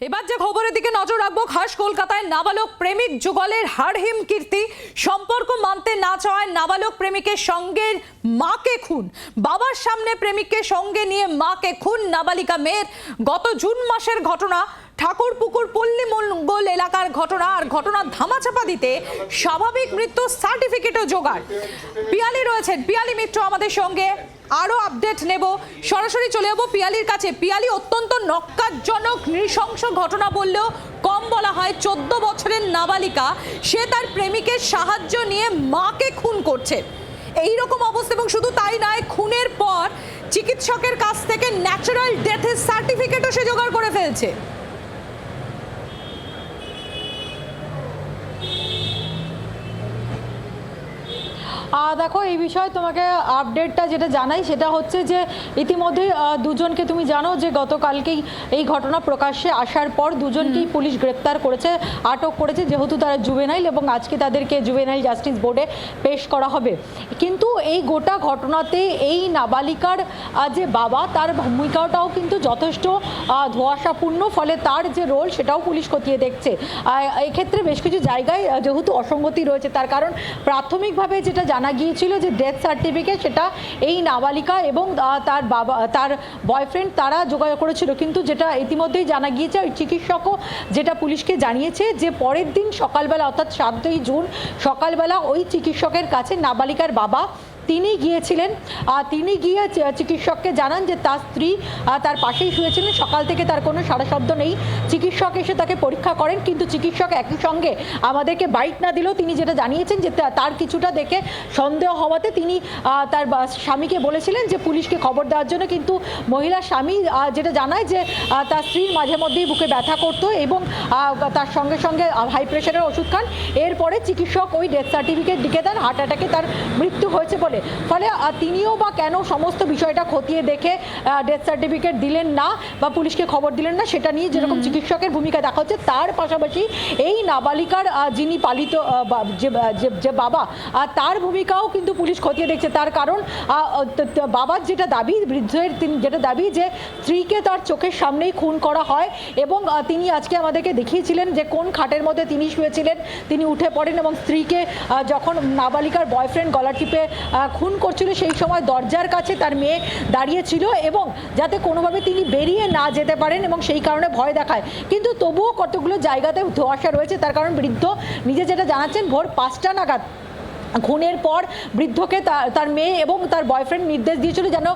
এবার যে খবরের দিকে নজর রাখবো, খাস কলকাতায় নাবালক প্রেমিক যুগলের হাড়হিম কীর্তি। সম্পর্ক মানতে না চাওয়ায় নাবালক প্রেমিকের সঙ্গে মাকে খুন, বাবার সামনে প্রেমিককে সঙ্গে নিয়ে মাকে খুন নাবালিকা মেয়ের। গত জুন মাসের ঘটনা, ঠাকুরপুকুর পল্লী মঙ্গল এলাকার ঘটনা। আর ঘটনার ধামাচাপা দিতে স্বাভাবিক মৃত্যুর সার্টিফিকেটও জোগাড়। পিয়ালি রয়েছেন, পিয়ালি মিত্র আমাদের সঙ্গে, আরো আপডেট নেব। সরাসরি চলে যাবো পিয়ালির কাছে। পিয়ালি, অত্যন্ত নক্কারজনক নৃশংস ঘটনা বললেও কম বলা হয়। 14 বছরের নাবালিকা, সে তার প্রেমিকের সাহায্য নিয়ে মাকে খুন করছে। এইরকম অবস্থা, এবং শুধু তাই নয়, খুনের পর চিকিৎসকের কাছ থেকে ন্যাচারাল ডেথের সার্টিফিকেটও সে জোগাড় করে ফেলছে। দেখো, এই বিষয়ে তোমাকে আপডেটটা যেটা জানাই সেটা হচ্ছে যে ইতিমধ্যে দুজনকে তুমি জানো যে গতকালকেই এই ঘটনা প্রকাশ্যে আসার পর দুজনকেই পুলিশ গ্রেপ্তার করেছে, আটক করেছে, যেহেতু তারা জুভেনাইল, এবং আজকে তাদেরকে জুভেনাইল জাস্টিস বোর্ডে পেশ করা হবে। কিন্তু এই গোটা ঘটনাতে এই নাবালিকার যে বাবা, তার ভূমিকাটাও কিন্তু যথেষ্ট ধোঁয়াশাপূর্ণ। ফলে তার যে রোল সেটাও পুলিশ খতিয়ে দেখছে। এক্ষেত্রে বেশ কিছু জায়গায় যেহেতু অসঙ্গতি রয়েছে, তার কারণ প্রাথমিকভাবে যেটা জানা গিয়েছিল যে ডেথ সার্টিফিকেট সেটা এই নাবালিকা এবং তার বাবা, তার বয়ফ্রেন্ড, তারা যোগাযোগ করেছিল। কিন্তু যেটা ইতিমধ্যেই জানা গিয়েছে, ওই চিকিৎসকও যেটা পুলিশকে জানিয়েছে যে পরের দিন সকালবেলা, অর্থাৎ 7ই জুন সকালবেলা ওই চিকিৎসকের কাছে নাবালিকার বাবা তিনি গিয়েছিলেন। তিনি গিয়ে চিকিৎসককে জানান যে তার স্ত্রী তার পাশেই শুয়েছিলেন, সকাল থেকে তার কোনো সাড়া শব্দ নেই। চিকিৎসক এসে তাকে পরীক্ষা করেন, কিন্তু চিকিৎসক একই সঙ্গে আমাদেরকে বাইট না দিলেও তিনি যেটা জানিয়েছেন যে তার কিছুটা দেখে সন্দেহ হওয়াতে তিনি তার স্বামীকে বলেছিলেন যে পুলিশকে খবর দেওয়ার জন্য। কিন্তু মহিলার স্বামী যেটা জানায় যে তার স্ত্রীর মাঝে মধ্যেই বুকে ব্যথা করতো এবং তার সঙ্গে সঙ্গে হাই প্রেশারের ওষুধ খান। এরপরে চিকিৎসক ওই ডেথ সার্টিফিকেট লিখে দেন, হার্ট অ্যাটাকে তার মৃত্যু হয়েছে বলে। ফলে তিনিও বা কেন সমস্ত বিষয়টা খতিয়ে দেখে ডেথ সার্টিফিকেট দিলেন না বা পুলিশকে খবর দিলেন না, সেটা নিয়ে যেরকম চিকিৎসকের ভূমিকা দেখা হচ্ছে, তার পাশাপাশি এই নাবালিকার যিনি পালিত যে বাবা, তার ভূমিকাও কিন্তু পুলিশ খতিয়ে দেখছে। তার কারণ বাবার যেটা দাবি, বৃদ্ধের যেটা দাবি যে স্ত্রীকে তার চোখের সামনেই খুন করা হয়, এবং তিনি আজকে আমাদেরকে দেখিয়েছিলেন যে কোন খাটের মধ্যে তিনি শুয়েছিলেন। তিনি উঠে পড়েন এবং স্ত্রীকে যখন নাবালিকার বয়ফ্রেন্ড গলা টিপে খুন করছিল, সেই সময় দরজার কাছে তার মেয়ে দাঁড়িয়েছিল এবং যাতে কোনোভাবে তিনি বেরিয়ে না যেতে পারেন, এবং সেই কারণে ভয় দেখায়। কিন্তু তবুও কতগুলো জায়গাতে ধোঁয়াশা রয়েছে। তার কারণ বৃদ্ধ নিজে যেটা জানাচ্ছেন, ভোর 5টা নাগাদ খুনের পর বৃদ্ধকে তার মেয়ে এবং তার বয়ফ্রেন্ড নির্দেশ দিয়েছিল যেন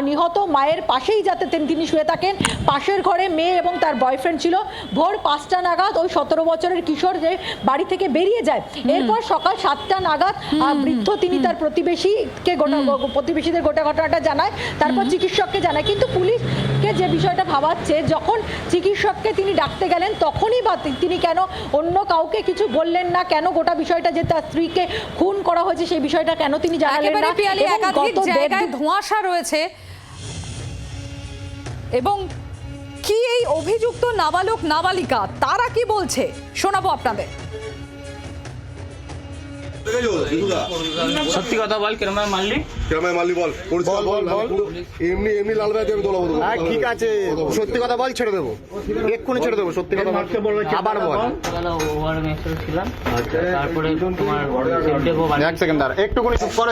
নিহত মায়ের পাশেই যাতে তিনি শুয়ে থাকেন। পাশের ঘরে মেয়ে এবং তার বয়ফ্রেন্ড ছিল। ভোর 5টা নাগাদ ওই 17 বছরের কিশোর যে বাড়ি থেকে বেরিয়ে যায়। এরপর সকাল 7টা নাগাদ বৃদ্ধ তিনি তার প্রতিবেশীদের গোটা ঘটনাটা জানায়, তারপর চিকিৎসককে জানায়। কিন্তু পুলিশকে যে বিষয়টা ভাবাচ্ছে, যখন চিকিৎসককে তিনি ডাকতে গেলেন তখনই বা তিনি কেন অন্য কাউকে কিছু বললেন না, কেন গোটা বিষয়টা যে তার স্ত্রীকে খুন করা হয়েছে সেই বিষয়টা কেন তিনি জানালেন না। একাধিক জায়গায় ধোঁয়াশা রয়েছে। এবং কি এই অভিযুক্ত নাবালক নাবালিকা তারা কি বলছে শোনাবো আপনাদের। সত্যি কথা বল, কেরমায় মারলি বল। এমনি লাল ভাই দেবে তোলাবো। ঠিক আছে, সত্যি কথা বল, ছেড়ে দেবো, এক্ষুনি ছেড়ে দেবো। সত্যি কথা বল, আবার বল। তারপরে তোমার এক সেকেন্ড দাঁড়া, একটুখানি চুপ করো,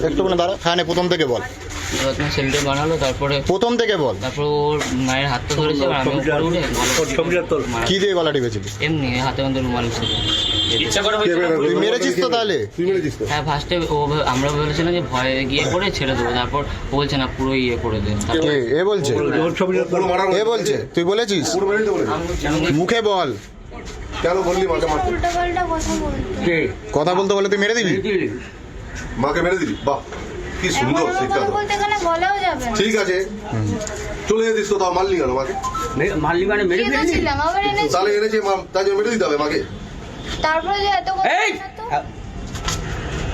একটুখানি দাঁড়া। হ্যাঁ, প্রথম থেকে বল। সেলটে বানালো, তারপরে প্রথম থেকে বল। তারপর ওর মায়ের হাতটা ধরেছে, আর আমি উপরে উঠে কি দিয়ে গলা টিপেছিলি? এমনি হাতে মধ্যে রুমাল ছিল। তুই মেরেছিস তো? তাহলে হ্যাঁ, ফার্স্টে আমরা বলেছিলাম যে ভয়ে গিয়ে করে ছেড়ে দেবো, তারপর বলছে না পুরো ইয়ে করে দেন। এ বলছে, এ বলছে তুই বলেছিস? মুখে বল। কেন বললি মাকে মারতে? কথা বলতে বলে তুই মেরে দিবি? মাকে মেরে দিবি? বাহ, কি সুন্দর শিক্ষা। ঠিক আছে, চলে যেতিস তো, তাও মারলি কেন মাকে? মারলি মানে মেরে ফেলেছি, তাহলে এনেছে তাই জন্য মেরে দিতে হবে মাকে। তারপরে যে এত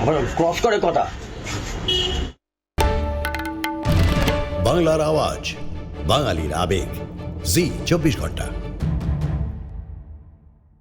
আবার ক্রস করে কথা। বাংলার আওয়াজ, বাঙালির আবেগ, জি 24 ঘন্টা।